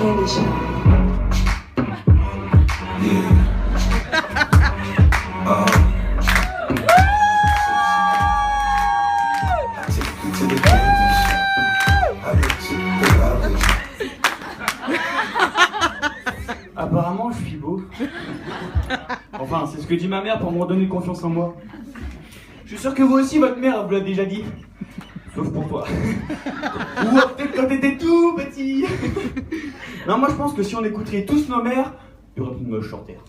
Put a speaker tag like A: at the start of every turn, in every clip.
A: Candy Shop.
B: Apparemment, je suis beau. Enfin, c'est ce que dit ma mère pour me redonner confiance en moi. Je suis sûr que vous aussi, votre mère vous l'a déjà dit. Sauf pour toi. Ou peut-être quand t'étais tout petit. Non, moi je pense que si on écouterait tous nos mères, il y aurait plus de moches sur Terre.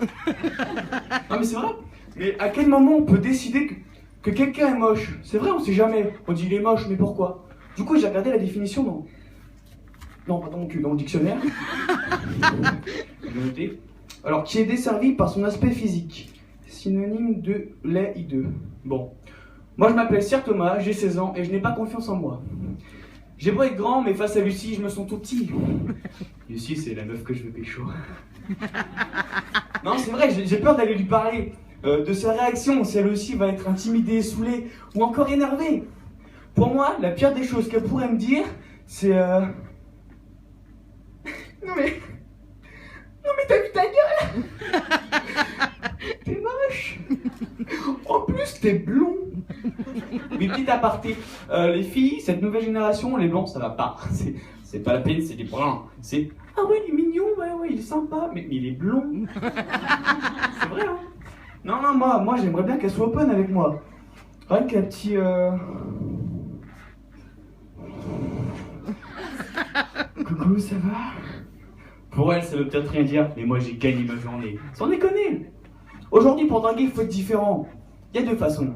B: Non mais c'est vrai. Mais à quel moment on peut décider que quelqu'un est moche? C'est vrai, on sait jamais. On dit il est moche, mais pourquoi? Du coup, j'ai regardé la définition dans... Non, pas dans mon cul, dans le dictionnaire. J'ai noté. Alors, qui est desservi par son aspect physique. Synonyme de laid hideux. Bon. Moi, je m'appelle Sir Thomas, j'ai 16 ans et je n'ai pas confiance en moi. J'ai beau être grand, mais face à Lucie, je me sens tout petit. Lucie, c'est la meuf que je veux pécho. Non, c'est vrai, j'ai peur d'aller lui parler. De sa réaction, si elle aussi va être intimidée, saoulée ou encore énervée. Pour moi, la pire des choses qu'elle pourrait me dire, c'est Non mais t'as vu ta gueule? T'es moche. En plus, t'es blond. Mais petit aparté, les filles, cette nouvelle génération, les blonds, ça va pas. C'est pas la peine, c'est des bruns. C'est ah ouais, il est mignon, ouais, il est sympa, mais il est blond. C'est vrai, hein? Non, moi j'aimerais bien qu'elle soit open avec moi. Rien qu'un petit Coucou, ça va? Pour elle, ça veut peut-être rien dire, mais moi j'ai gagné ma journée. Sans déconner! Aujourd'hui, pour draguer, il faut être différent. Il y a deux façons.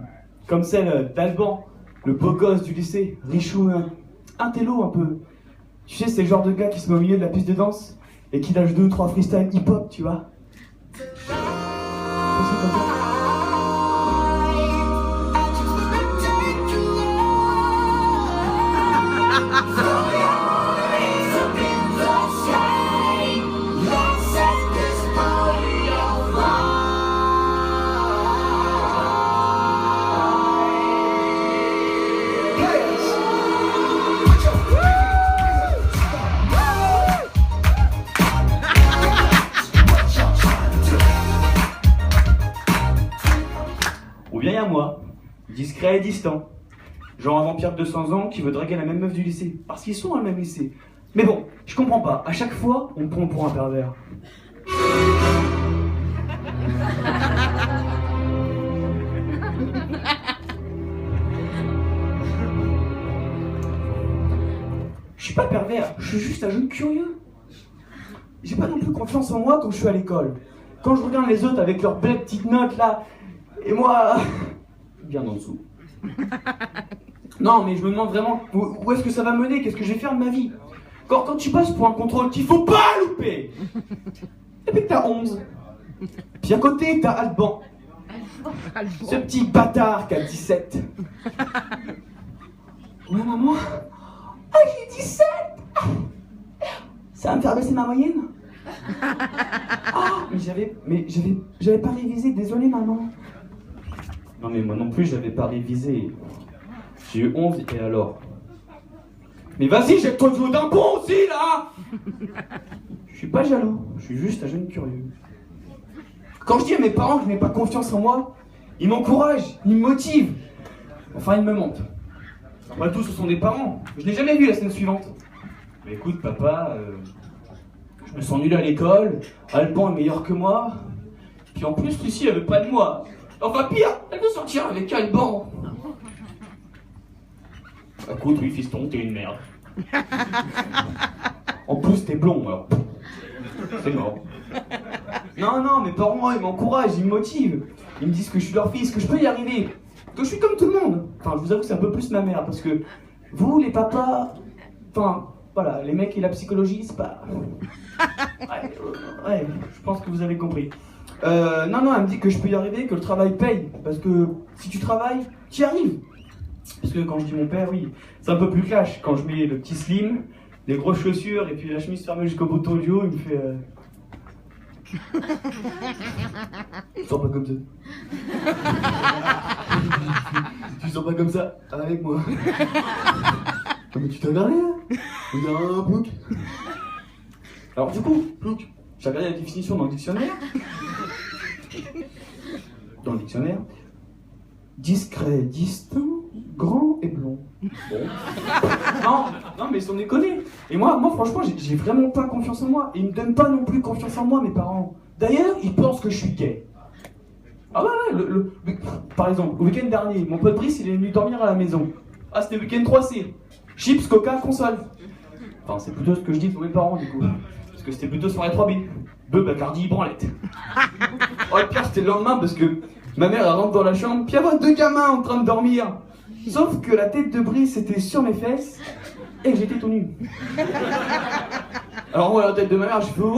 B: Comme celle d'Alban, le beau gosse du lycée, richou, un télo un peu. Tu sais, c'est le genre de gars qui se met au milieu de la piste de danse et qui lâche 2 ou 3 freestyle hip-hop, tu vois. Ou bien il y a moi, discret et distant. Genre un vampire de 200 ans qui veut draguer la même meuf du lycée. Parce qu'ils sont dans le même lycée. Mais bon, je comprends pas. À chaque fois, on me prend pour un pervers. Je suis pas pervers, je suis juste un jeune curieux. J'ai pas non plus confiance en moi quand je suis à l'école. Quand je regarde les autres avec leurs belles petites notes là, et moi, bien en dessous. Non, mais je me demande vraiment où est-ce que ça va mener, qu'est-ce que je vais faire de ma vie. Quand tu passes pour un contrôle qu'il faut pas louper, et puis que t'as 11. Puis à côté, t'as Alban. Ce petit bâtard qui a 17. Ouais, maman. Ah, j'ai 17. Ça va me faire baisser ma moyenne. Ah, mais j'avais pas révisé, désolé maman. Non mais moi non plus j'avais pas révisé. J'ai eu 11 et alors? Mais vas-y, jette-toi du haut d'un pont aussi là. Je suis pas jaloux, je suis juste un jeune curieux. Quand je dis à mes parents que je n'ai pas confiance en moi, ils m'encouragent, ils me motivent. Enfin ils me mentent. Après tout ce sont des parents, je n'ai jamais vu la scène suivante. Mais écoute papa, je me sens nul à l'école, Alban est meilleur que moi, puis en plus Lucie elle veut pas de moi. Enfin pire, elle veut sortir avec Alban. Écoute, oui fiston, t'es une merde. En plus t'es blond alors. C'est mort. Non, mes parents ils m'encouragent, ils me motivent. Ils me disent que je suis leur fils, que je peux y arriver. Que je suis comme tout le monde. Enfin je vous avoue que c'est un peu plus ma mère parce que vous les papas, enfin voilà, les mecs et la psychologie c'est pas... Ouais, je pense que vous avez compris. Non, elle me dit que je peux y arriver, que le travail paye. Parce que si tu travailles, tu y arrives. Parce que quand je dis mon père, oui, c'est un peu plus clash. Quand je mets le petit slim, les grosses chaussures et puis la chemise fermée jusqu'au bouton du haut, il me fait... Tu sors pas comme ça. Tu sors pas comme ça avec moi. Non mais tu t'es regardé là? Il y a un bouc. Alors du coup, j'ai regardé la définition dans le dictionnaire. Dans le dictionnaire. Discret, distinct, grand et blond. Bon. Non, mais sans déconner. Et moi franchement, j'ai vraiment pas confiance en moi. Et ils me donnent pas non plus confiance en moi, mes parents. D'ailleurs, ils pensent que je suis gay. Ah ouais, par exemple, le week-end dernier, mon pote Brice, il est venu dormir à la maison. Ah, c'était le week-end 3C. Chips, coca, console. Enfin, c'est plutôt ce que je dis pour mes parents, du coup. Parce que c'était plutôt soirée 3B. Bœuf, Bacardi, branlette. Oh, le pire, c'était le lendemain, parce que ma mère, elle rentre dans la chambre, puis elle voit 2 gamins en train de dormir. Sauf que la tête de Brice était sur mes fesses, et que j'étais tout nu. Alors moi, la tête de ma mère, je fais waouh,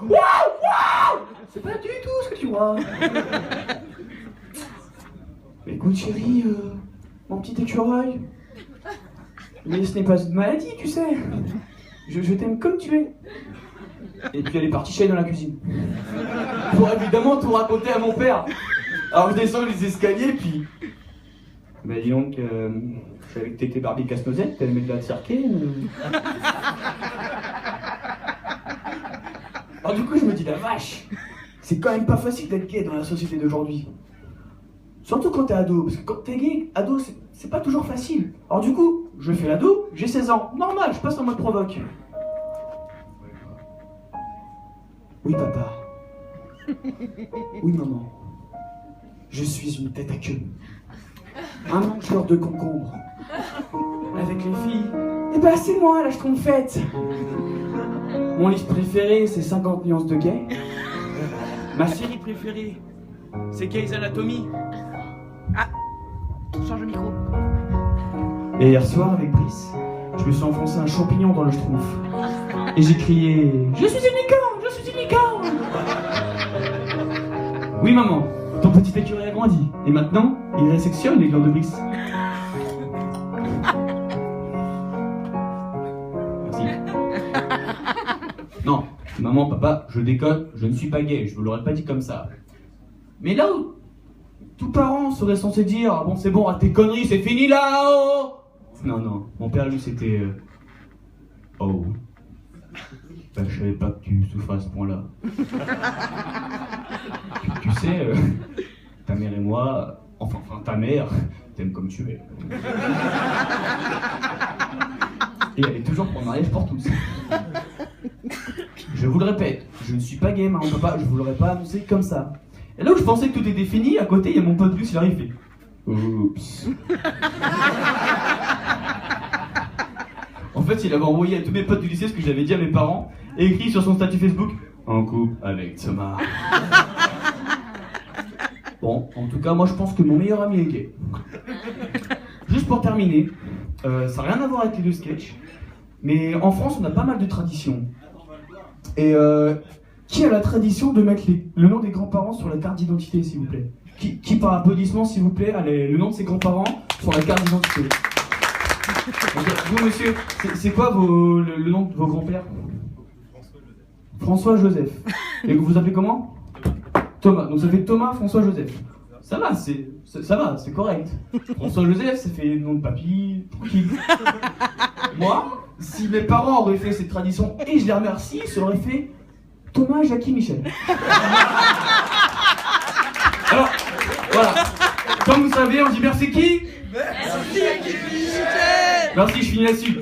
B: waouh, waouh. C'est pas du tout ce que tu vois. Mais écoute chérie, mon petit écureuil, mais ce n'est pas une maladie, tu sais. Je t'aime comme tu es. Et puis elle est partie chialer dans la cuisine. Pour évidemment tout raconter à mon père. Alors je descends les escaliers, puis... Bah dis donc, je savais que t'étais Barbie Casse-Noisette, t'allais mettre de la cirquée. Alors du coup je me dis, la vache, c'est quand même pas facile d'être gay dans la société d'aujourd'hui. Surtout quand t'es ado, parce que quand t'es gay, ado, c'est pas toujours facile. Alors du coup, je fais l'ado, j'ai 16 ans, normal, je passe en mode provoque. Oui papa. Oui maman. Je suis une tête à queue. Un mangeur de concombres. Avec les filles, eh ben c'est moi la schtroumpfette. Mon livre préféré, c'est 50 nuances de gay. Ma série préférée, c'est Grey's Anatomy.
A: Ah, change le micro.
B: Et hier soir, avec Brice, je me suis enfoncé un champignon dans le schtroumpf. Et j'ai crié « Je suis une licorne, je suis une licorne !» Oui maman, ton petit écureuil a grandi. Et maintenant, il réceptionne les glandes de Brice. Merci. Non, maman, papa, je déconne, je ne suis pas gay, je vous l'aurais pas dit comme ça. Mais là où tout parent serait censé dire « Ah bon, c'est bon, à tes conneries, c'est fini là, oh !» Non, mon père lui c'était « Oh, bah, je savais pas que tu souffrais à ce point-là. » Tu sais, ta mère et moi, enfin ta mère, t'aimes comme tu es. Et elle est toujours pour le mariage pour tous. Je vous le répète, je ne suis pas gay, maman, papa, je vous l'aurais pas annoncé comme ça. Et là où je pensais que tout était fini, à côté, il y a mon pote Luce, il arrive, il fait oups. En fait, il avait envoyé à tous mes potes du lycée ce que j'avais dit à mes parents, et écrit sur son statut Facebook en couple avec Thomas. Bon, en tout cas, moi je pense que mon meilleur ami est gay. Juste pour terminer, ça n'a rien à voir avec les deux sketchs, mais en France, on a pas mal de traditions. Et qui a la tradition de mettre le nom des grands-parents sur la carte d'identité, s'il vous plaît? Qui par applaudissement, s'il vous plaît, a le nom de ses grands-parents sur la carte d'identité? Vous, monsieur, c'est quoi le nom de vos grands-pères? François Joseph. Et vous vous appelez comment? Thomas. Donc ça fait Thomas François Joseph. Ça va, c'est correct. François Joseph, ça fait nom de papy, tranquille. Moi, si mes parents auraient fait cette tradition, et je les remercie, ça aurait fait Thomas Jackie Michel. Alors, voilà. Comme vous savez, on dit merci qui?
A: Merci Jackie Michel.
B: Merci, je finis là-dessus.